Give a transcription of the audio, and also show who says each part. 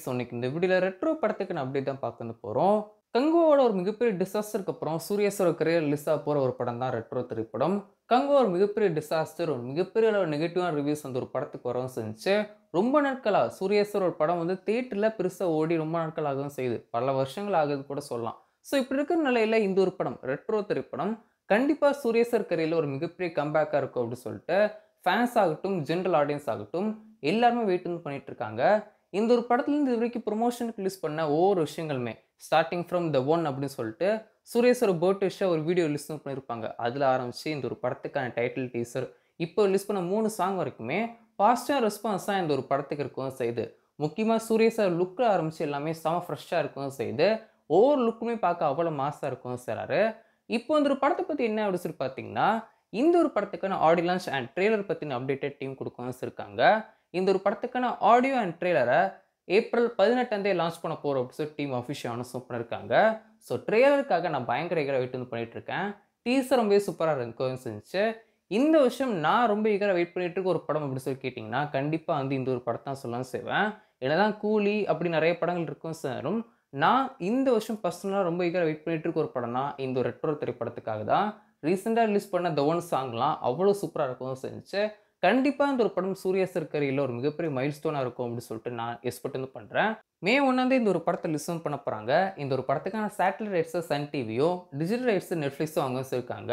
Speaker 1: So இன்னைக்கு இந்த வீடியோல ரெட்ரோ படத்துக்கு நான் அப்டேட் தான் பார்க்க போறோம். கங்குவாவோட ஒரு மிகப்பெரிய டிசாஸ்டருக்கு அப்புறம் சூர்யா சார் கரியர் ரிலீஸ் ஆக போற ஒரு படம் தான் ரெட்ரோ திரைப்படம். கங்குவா ஒரு மிகப்பெரிய டிசாஸ்டர், ஒரு மிகப்பெரிய அளவு நெகட்டிவான ரிவ்யூஸ் வந்து ஒரு படத்துக்கு வரவும் செஞ்சுச்சு. ரொம்ப நாட்களா சூர்யா சார் ஒரு படம் வந்து தியேட்டர்ல பெருசா ஓடி ரொம்ப நாட்கள் ஆகவும் செய்யுது. பல வருஷங்கள் ஆகுது கூட சொல்லலாம். ஸோ இப்படி இருக்கிற நிலையில இந்த ஒரு படம் ரெட்ரோ திரைப்படம் கண்டிப்பா சூர்யா சார் கரியர்ல ஒரு மிகப்பெரிய கம்பேக்கா இருக்கும் அப்படின்னு சொல்லிட்டு ஃபேன்ஸ் ஆகட்டும், ஜெனரல் ஆடியன்ஸ் ஆகட்டும் எல்லாருமே வெயிட் பண்ணிட்டு இருக்காங்க. இந்த ஒரு படத்துலேருந்து இது வரைக்கும் ப்ரொமோஷனுக்கு ரிலீஸ் பண்ண ஒவ்வொரு விஷயங்களுமே ஸ்டார்ட்டிங் ஃப்ரம் த ஒன் அப்படின்னு சொல்லிட்டு சுரேஷோட பர்த்டே ஷோ ஒரு வீடியோ ரிலீஸ் பண்ணியிருப்பாங்க. அதில் ஆரம்பிச்சு இந்த ஒரு படத்துக்கான டைட்டில் டீசர் இப்போ ரிலீஸ் பண்ண 3 சாங் வரைக்குமே பாசிட்டிவ் ரெஸ்பான்ஸ் தான் இந்த ஒரு படத்துக்கு இருக்கவும் செய்யுது. முக்கியமாக சூரியஸார் லுக்கில் ஆரம்பிச்சு எல்லாமே செம ஃப்ரெஷ்ஷாக இருக்கவும் செய்யுது. ஒவ்வொரு லுக்குமே பார்க்க அவ்வளோ மாசாக இருக்கவும் செய்கிறாரு. இப்போ இந்த ஒரு படத்தை பற்றி என்ன அப்படின்னு சொல்லி பார்த்தீங்கன்னா, இந்த ஒரு படத்துக்கான ஆடியோ லான்ச் அண்ட் ட்ரெய்லர் பற்றின அப்டேட்டட் டீம் கொடுக்கவும் இருக்காங்க. இந்த ஒரு படத்துக்கான ஆடியோ அண்ட் ட்ரெய்லரை ஏப்ரல் 18 லான்ச் பண்ண போறோம் அப்படின்னு சொல்லி டீம் அஃபிஷியல் அனௌன்ஸ் பண்ணியிருக்காங்க. ஸோ ட்ரெய்லருக்காக நான் பயங்கர ஈகரா வெயிட் வந்து பண்ணிட்டு இருக்கேன். டீசர் ரொம்பவே சூப்பராக இருக்கவும் செஞ்சுச்சு. இந்த விஷயம் நான் ரொம்ப ஈகரா வெயிட் பண்ணிட்டு இருக்க ஒரு படம் அப்படின்னு சொல்லி கேட்டிங்கன்னா, கண்டிப்பாக வந்து இந்த ஒரு படத்தை தான் சொல்லவும் செய்வேன். என்னதான் கூலி அப்படி நிறைய படங்கள் இருக்கும் சாரும், நான் இந்த வருஷம் பர்சனலாக ரொம்ப ஈகரா வெயிட் பண்ணிட்டு இருக்க ஒரு படம்னா இந்த ஒரு ரெட்ரோ திரைப்படத்துக்காக தான். ரீசெண்டாக ரிலீஸ் பண்ண த ஒன் சாங்லாம் அவ்வளோ சூப்பராக இருக்கவும் செஞ்சுச்சு. கண்டிப்பா இந்த ஒரு படம் சூர்யா சார் கரியர்ல ஒரு மிகப்பெரிய மைல்ஸ்டோனா இருக்கும் அப்படின்னு சொல்லிட்டு நான் எக்ஸ்பெக்ட் வந்து பண்றேன். மே 1 இந்த ஒரு படத்தை லிசன் பண்ண போறாங்க. இந்த ஒரு படத்துக்கான சேட்டலைட் ரைட்ஸ் சன் டிவியோ, டிஜிட்டல் ரைட்ஸ் நெட்ஃபிளிக்ஸோ அவங்க வச்சிருக்காங்க.